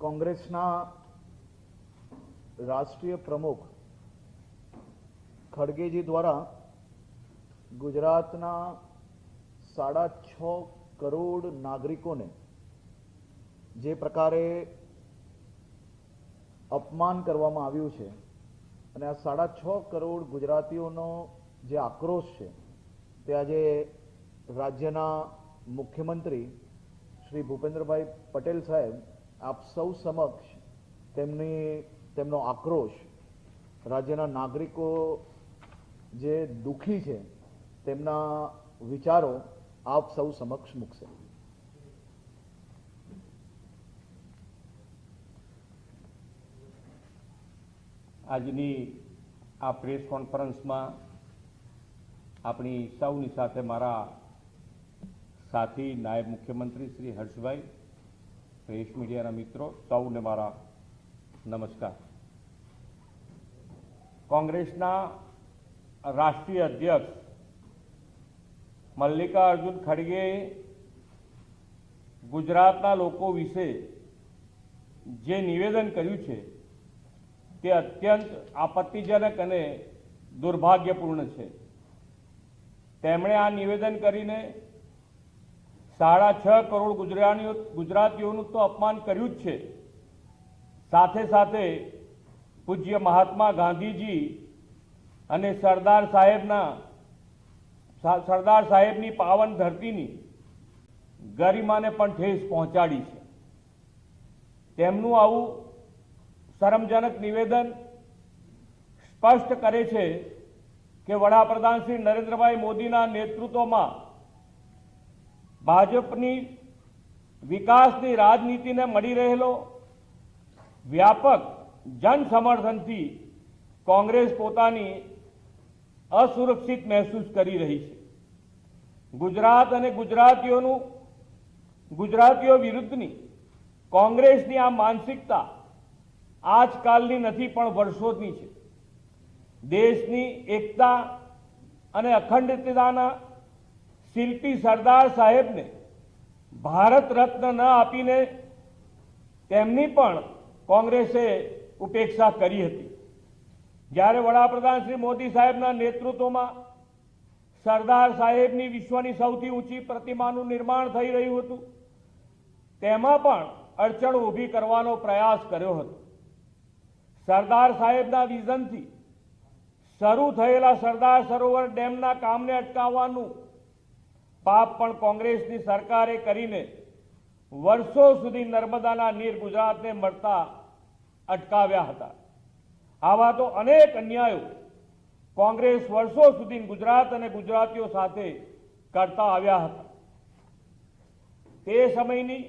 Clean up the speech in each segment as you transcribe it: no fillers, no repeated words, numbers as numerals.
કોંગ્રેસના રાષ્ટ્રીય પ્રમુખ ખડગેજી દ્વારા ગુજરાતના 6.5 કરોડ નાગરિકોને જે પ્રકારે અપમાન કરવામાં આવ્યું છે અને આ 6.5 કરોડ ગુજરાતીઓનો જે આક્રોશ છે તે આજે રાજ્યના મુખ્યમંત્રી શ્રી ભૂપેન્દ્રભાઈ પટેલ સાહેબ આપ સૌ સમક્ષ તેમનો આક્રોશ, રાજ્યના નાગરિકો જે દુઃખી છે તેમના વિચારો આપ સૌ સમક્ષ મૂકશે। આજની આ પ્રેસ કોન્ફરન્સમાં આપણી સૌની સાથે મારા સાથી નાયબ મુખ્યમંત્રી શ્રી હર્ષભાઈ, પ્રેસ મીડિયાના મિત્રો સૌને મારા નમસ્કાર। કોંગ્રેસના રાષ્ટ્રીય અધ્યક્ષ મલ્લિકાર્જુન ખડગેએ ગુજરાતના લોકો વિશે જે નિવેદન કર્યું છે તે અત્યંત આપત્તિજનક અને દુર્ભાગ્યપૂર્ણ છે। તેમણે આ નિવેદન કરીને 6.5 કરોડ ગુજરાતીઓનું તો અપમાન કર્યું જ છે, સાથે સાથે પૂજ્ય મહાત્મા ગાંધીજી અને સરદાર સાહેબની પાવન ધરતીની ગરિમાને પણ ઠેસ પહોંચાડી છે। તેમનું આવું શરમજનક નિવેદન સ્પષ્ટ કરે છે કે વડાપ્રધાન શ્રી નરેન્દ્રભાઈ મોદીના નેતૃત્વમાં ભાજપની વિકાસની રાજનીતિને મળી રહેલો વ્યાપક જન સમર્થનથી કોંગ્રેસ પોતાની અસુરક્ષિત મહેસૂસ કરી રહી છે। ગુજરાત અને ગુજરાતીઓ વિરુદ્ધની કોંગ્રેસની આ માનસિકતા આજકાલની નથી પણ વર્ષોની છે। દેશની એકતા અને અખંડિતતાના શિલ્પી સરદાર સાહેબને ભારત રત્ન ન આપીને તેમની પણ કોંગ્રેસે ઉપેક્ષા કરી હતી। જ્યારે વડાપ્રધાન શ્રી મોદી સાહેબના નેતૃત્વમાં સરદાર સાહેબની વિશ્વની સૌથી ઊંચી પ્રતિમાનું નિર્માણ થઈ રહ્યું હતું, તેમાં પણ અડચણ ઊભી કરવાનો પ્રયાસ કર્યો હતો। સરદાર સાહેબના વિઝનથી શરૂ થયેલા સરદાર સરોવર ડેમના કામને અટકાવવાનું પાપ પણ કોંગ્રેસની સરકારે કરીને વર્ષો સુધી નર્મદાના નીર ગુજરાતને મળતા અટકાવ્યા હતા। આવા તો અનેક અન્યાયો કોંગ્રેસ વર્ષો સુધી ગુજરાત અને ગુજરાતીઓ સાથે કરતા આવ્યા હતા। તે સમયની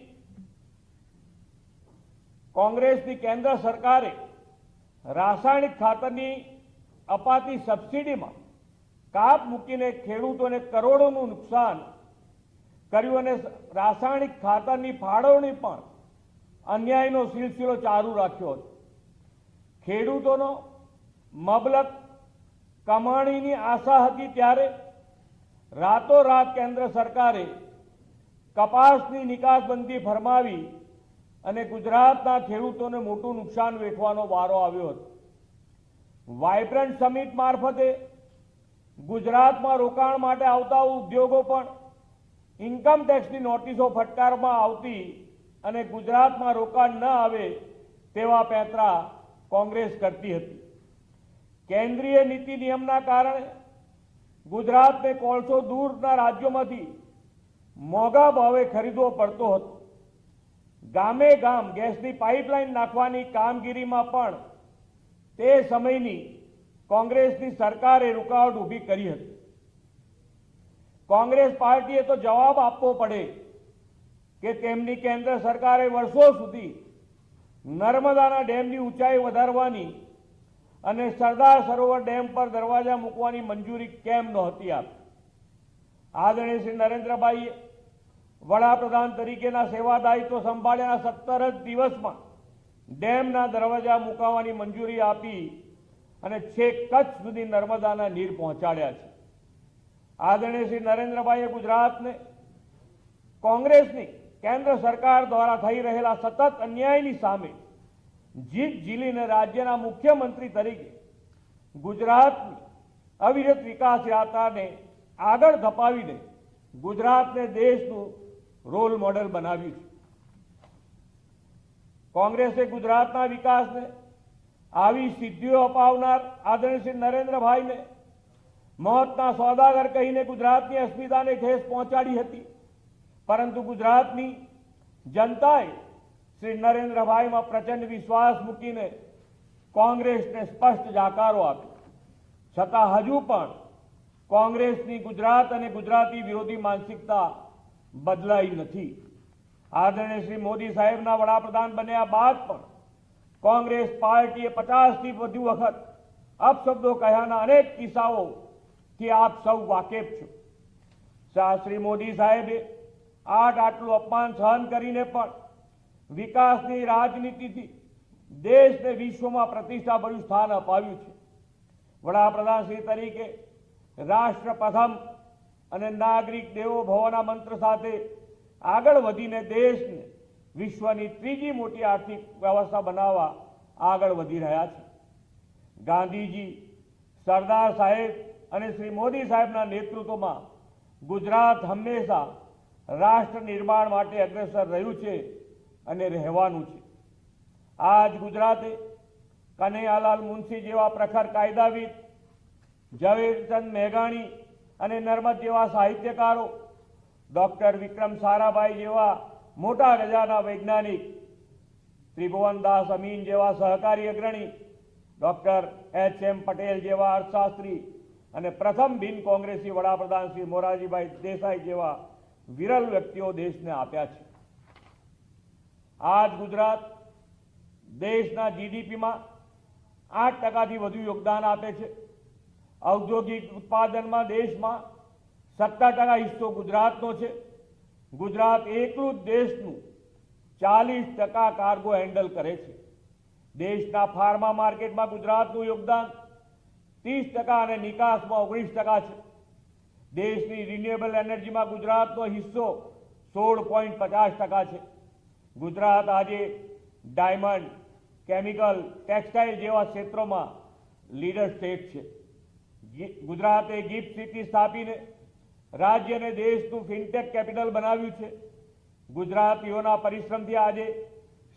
કોંગ્રેસની કેન્દ્ર સરકારે રાસાયણિક ખાતરની અપાતી સબસિડીમાં કાપ મૂકીને ખેડૂતોને કરોડોનું નુકસાન કર્યું અને રાસાયણિક ખાતરની ફાળવણી પણ અન્યાયનો સિલસિલો ચાલુ રાખ્યો હતો। ખેડૂતોનો મબલક કમાણીની આશા હતી ત્યારે રાતોરાત કેન્દ્ર સરકારે કપાસની નિકાસબંધી ફરમાવી અને ગુજરાતના ખેડૂતોને મોટું નુકસાન વેઠવાનો વારો આવ્યો હતો। વાઇબ્રન્ટ સમિટ મારફતે ગુજરાતમાં રોકાણ માટે આવતા ઉદ્યોગો પણ ઇન્કમ ટેક્સની નોટિસો ફટકારવામાં આવતી અને ગુજરાતમાં રોકાણ ન આવે તેવા પેંતરા કોંગ્રેસ કરતી હતી। કેન્દ્રીય નીતિ નિયમના કારણે ગુજરાતને કોલસો દૂરના રાજ્યોમાંથી મોંઘા ભાવે ખરીદવો પડતો હતો। ગામે ગામ ગેસની પાઇપલાઇન નાખવાની કામગીરીમાં પણ તે સમયની કોંગ્રેસની સરકારે રૂકાવટ ઊભી કરી હતી। કોંગ્રેસ પાર્ટીએ તો જવાબ આપવો પડે કે તેમની કેન્દ્ર સરકારે વર્ષો સુધી નર્મદાના ડેમની ઊંચાઈ વધારવાની અને સરદાર સરોવર ડેમ પર દરવાજા મૂકવાની મંજૂરી કેમ નહોતી આપી। આદરણીય શ્રી નરેન્દ્રભાઈએ વડાપ્રધાન તરીકેના સેવા દાયિત્વ સંભાળ્યાના 17 જ દિવસમાં ડેમના દરવાજા મૂકવાની મંજૂરી આપી અને છેક કચ્છ સુધી નર્મદાના નીર પહોંચાડ્યા છે। આદરણીય શ્રી નરેન્દ્રભાઈએ ગુજરાતને કોંગ્રેસની કેન્દ્ર સરકાર દ્વારા થઈ રહેલા સતત અન્યાયની સામે જીત ઝીલીને રાજ્યના મુખ્યમંત્રી તરીકે ગુજરાતની અવિરત વિકાસ યાત્રાને આગળ ધપાવીને ગુજરાતને દેશનું રોલ મોડેલ બનાવ્યું છે. કોંગ્રેસે ગુજરાતના વિકાસને આવી સિદ્ધિઓ અપાવનાર આદરણીય શ્રી નરેન્દ્રભાઈને મોતના સોદાગર કહીને ગુજરાતની અસ્મિતાને ઠેસ પહોંચાડી હતી, પરંતુ ગુજરાતની જનતાએ શ્રી નરેન્દ્રભાઈમાં પ્રચંડ વિશ્વાસ મૂકીને કોંગ્રેસને સ્પષ્ટ જાકારો આપ્યો. છતાં હજુ પણ કોંગ્રેસની ગુજરાત અને ગુજરાતી વિરોધી માનસિકતા બદલાઈ નથી. આદરણીય શ્રી મોદી સાહેબના વડાપ્રધાન બન્યા બાદ પણ કોંગ્રેસ પાર્ટીએ 50થી વધુ વખત અપશબ્દો કહ્યાના અનેક કિસ્સાઓથી આપ સૌ વાકેફ છો. શ્રી મોદી સાહેબે આટલું અપમાન સહન કરીને પણ વિકાસની રાજનીતિથી દેશને વિશ્વમાં પ્રતિષ્ઠાભર્યું સ્થાન અપાવ્યું છે. વડાપ્રધાન શ્રી તરીકે રાષ્ટ્ર પ્રથમ અને નાગરિક દેવો ભવના મંત્ર સાથે આગળ વધીને દેશને વિશ્વની ત્રીજી મોટી આર્થિક વ્યવસ્થા બનાવવા આગળ વધી રહ્યા છે. ગાંધીજી, સરદાર સાહેબ અને શ્રી મોદી સાહેબના નેતૃત્વમાં ગુજરાત હંમેશા રાષ્ટ્ર નિર્માણ માટે અગ્રેસર રહ્યું છે અને રહેવાનું છે. આજ ગુજરાતે કનૈયાલાલ મુનશી જેવા પ્રખર કાયદાવિદ, ઝવેરચંદ મેઘાણી અને નર્મદ જેવા સાહિત્યકારો, ડોક્ટર વિક્રમ સારાભાઈ જેવા મોટા ગજાના વૈજ્ઞાનિક, ત્રિભુવનદાસ અમીન જેવા સહકારી અગ્રણી, ડોક્ટર H.M. પટેલ જેવા અર્થશાસ્ત્રી અને પ્રથમ બિન કોંગ્રેસી વડાપ્રધાન શ્રી મોરારજીભાઈ દેસાઈ જેવા વિરલ વ્યક્તિઓ દેશને આપ્યા છે. આજ ગુજરાત દેશના જીડીપીમાં 8%થી વધુ યોગદાન આપે છે. ઔદ્યોગિક ઉત્પાદનમાં દેશમાં 17% હિસ્સો ગુજરાતનો છે. ગુજરાત એકલું જ દેશનું 40% કાર્ગો હેન્ડલ કરે છે. દેશના ફાર્મા માર્કેટમાં ગુજરાતનું યોગદાન 30% અને નિકાસમાં 19% છે. દેશની રિન્યુએબલ એનર્જીમાં ગુજરાતનો હિસ્સો 16.50% છે. ગુજરાત આજે ડાયમંડ, કેમિકલ, ટેક્સટાઇલ જેવા ક્ષેત્રોમાં લીડર સ્ટેટ છે. ગુજરાતે ગિફ્ટ સિટી સ્થાપીને રાજ્યને દેશનું ફિનટેક કેપિટલ બનાવ્યું છે. ગુજરાતીઓના પરિશ્રમથી આજે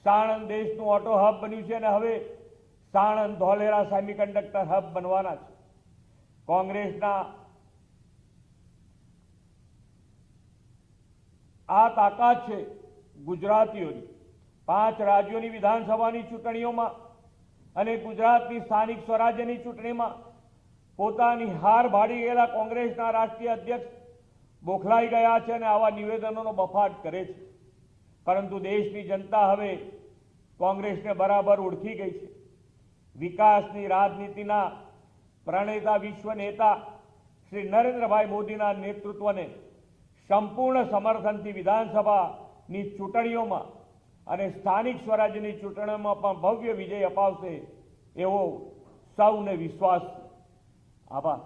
સાણંદ દેશનું ઓટો હબ બન્યું છે અને હવે સાણંદ ધોલેરા સેમિકન્ડક્ટર હબ બનવાના છે. કોંગ્રેસના આ તાકાત છે ગુજરાતીઓની. 5 રાજ્યોની વિધાનસભાની ચૂંટણીઓમાં અને ગુજરાતની સ્થાનિક સ્વરાજ્યની ચૂંટણીમાં પોતાની હાર ભાડી ગયેલા કોંગ્રેસના રાષ્ટ્રીય અધ્યક્ષ બોખલાઈ ગયા છે અને આવા નિવેદનોનો બફાટ કરે છે. પરંતુ દેશની જનતા હવે કોંગ્રેસને બરાબર ઓળખી ગઈ છે. વિકાસની રાજનીતિના પ્રણેતા વિશ્વ નેતા શ્રી નરેન્દ્રભાઈ મોદીના નેતૃત્વને સંપૂર્ણ સમર્થનથી વિધાનસભાની ચૂંટણીઓમાં અને સ્થાનિક સ્વરાજ્યની ચૂંટણીઓમાં પણ ભવ્ય વિજય અપાવશે એવો સૌને વિશ્વાસ છે. આભાર.